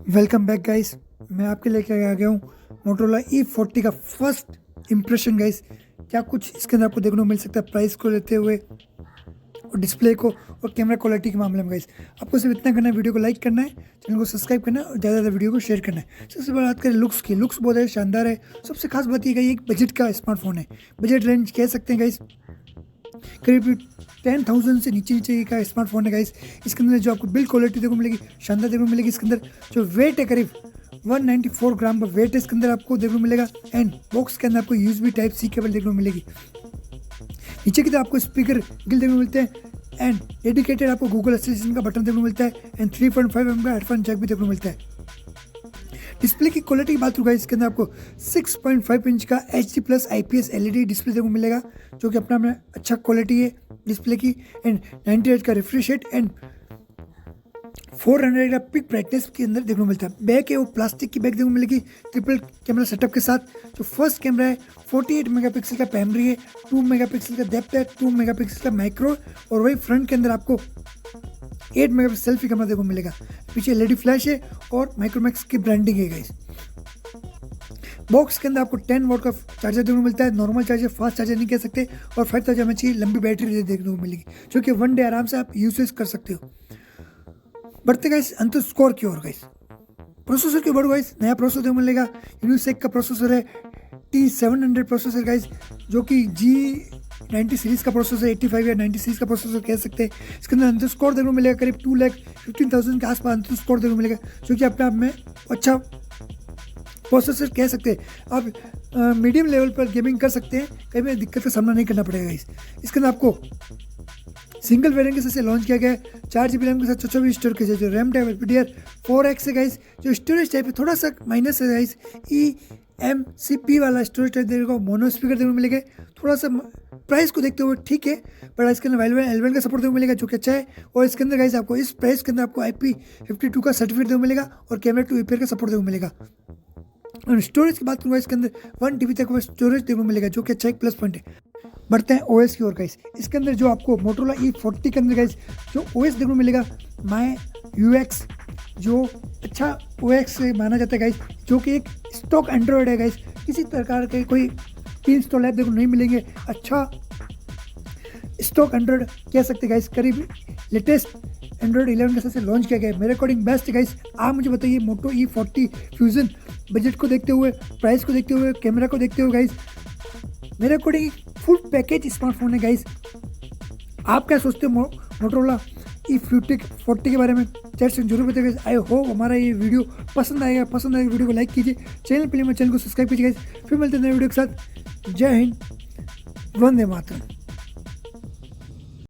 Welcome back guys. मैं आपके लेके आ गया हूँ मोटोरोला E40 का फर्स्ट इम्प्रेशन गाइस। क्या कुछ इसके अंदर आपको देखने को मिल सकता है प्राइस को लेते हुए और डिस्प्ले को और कैमरा क्वालिटी के मामले में गाइस। आपको सिर्फ इतना करना है, वीडियो को लाइक करना है, चैनल को सब्सक्राइब करना है और ज़्यादा ज़्यादा वीडियो को शेयर करना है। सबसे बड़ी बात करें लुक्स की, लुक्स बहुत है शानदार है। सबसे खास बात ये एक बजट का स्मार्टफोन है, बजट रेंज कह सकते हैं गाइस करीब 10,000 से नीचे का स्मार्टफोन है गाइस। इसके अंदर जो आपको बिल्ड क्वालिटी देखने को मिलेगी शानदार देखने को मिलेगी। इसके अंदर जो वेट है करीब 194 ग्राम का वेट इसके अंदर आपको देखने को मिलेगा। एंड बॉक्स के अंदर आपको USB टाइप सी केबल देखने को मिलेगी। नीचे की तरफ आपको स्पीकर गिल देखने को मिलते हैं एंड डेडिकेटेड आपको गूगल असिस्टेंट का बटन देखने को मिलता है एंड 3.5 mm का हेडफोन जैक भी देखने को मिलता है। डिस्प्ले की क्वालिटी की बात होगा, इसके अंदर आपको 6.5 इंच का HD+ IPS LED डिस्प्ले देखने को मिलेगा, जो कि अपना में अच्छा क्वालिटी है डिस्प्ले की। एंड 90 हर्ट्ज का रिफ्रेश रेट एंड 400 का पिक ब्राइटनेस के अंदर देखने को मिलता है। बैक है वो प्लास्टिक की बैक देखने को मिलेगी ट्रिपल कैमरा सेटअप के साथ। जो फर्स्ट कैमरा है 48 मेगापिक्सल का प्राइमरी है, 2 मेगापिक्सल का डेप्थ है, 2 मेगापिक्सल का माइक्रो और वही फ्रंट के अंदर आपको 8 मेगापिक्सल सेल्फी कैमरा देखने को मिलेगा। पीछे LED फ्लैश है और माइक्रोमैक्स की ब्रांडिंग है गाइस। बॉक्स के अंदर आपको 10 वॉट का चार्जर देखने को मिलता है, नॉर्मल चार्जर, फास्ट चार्जर नहीं कह सकते, और 5000 mAh की लंबी बैटरी देखने को मिलेगी, जो कि 1 डे आराम से आप यूसेज कर सकते हो। बढ़ते गाइस अंतर स्कोर की ओर गाइस। प्रोसेसर की ओर गाइस नया प्रोसेसर देखने को मिलेगा। यूनिसेक का प्रोसेसर है, T700 प्रोसेसर गाइस, जो कि G90 सीरीज का प्रोसेसर, 85 या 90 सीरीज का प्रोसेसर कह सकते हैं। इसके अंदर अंतर स्कोर देखने को मिलेगा करीब 2,15,000 के आसपास अंतर स्कोर देखने को मिलेगा, जो कि अपने आप में अच्छा प्रोसेसर कह सकते हैं। आप मीडियम लेवल पर गेमिंग कर सकते हैं, कहीं भी दिक्कत का सामना नहीं करना पड़ेगा गाइस। इसके अंदर आपको सिंगल वेरिएंट के साथ लॉन्च किया गया है, 4 GB रैम के साथ 4GB स्टोरेज है। जो रैम टाइप LPDDR4X है गाइस। जो स्टोरेज टाइप है थोड़ा सा माइनस है गाइस, eMCP वाला स्टोरेज टाइप देखने को, मोनो स्पीकर देखने को मिलेगा। थोड़ा सा प्राइस को देखते हुए ठीक है, पर इसके अंदर L1 का सपोर्ट देखने को मिलेगा, जो कि अच्छा है। और इसके अंदर गाइस आपको इस प्राइस के अंदर आपको IP52 का सर्टिफिकेट देखने को मिलेगा और कैमरा टू APR का सपोर्ट देखने को मिलेगा। और स्टोरेज की बात करूँगा, इसके अंदर 1 TB तक स्टोरेज देखने को मिलेगा, जो कि अच्छा एक प्लस पॉइंट है। बढ़ते हैं OS की ओर गाइस। इसके अंदर जो आपको मोटोरोला E40 के अंदर गाइस जो OS देखने को मिलेगा, माई UX, जो अच्छा OS माना जाता है गाइस, जो कि एक स्टॉक एंड्रॉयड है गाइस। किसी प्रकार के कोई इंस्टॉल ऐप देखो नहीं मिलेंगे। अच्छा स्टॉक एंड्रॉयड कह सकते गाइस, करीब लेटेस्ट एंड्रॉयड 11 के साथ लॉन्च किया गया है। मेरे अकॉर्डिंग बेस्ट गाइस। आप मुझे बताइए मोटो E40 फ्यूजन बजट को देखते हुए, प्राइस को देखते हुए, कैमरा को देखते हुए गाइस, मेरे अकॉर्डिंग फुल पैकेज स्मार्टफोन है गाइस। आप क्या सोचते हो मोटोरोला E40 के बारे में? चैट से जरूर बताइए। आई होप हमारा ये वीडियो पसंद आएगा वीडियो को लाइक कीजिए, चैनल पे चैनल को सब्सक्राइब कीजिए गाइस। फिर मिलते हैं नए वीडियो के साथ। जय हिंद, वंदे मातरम।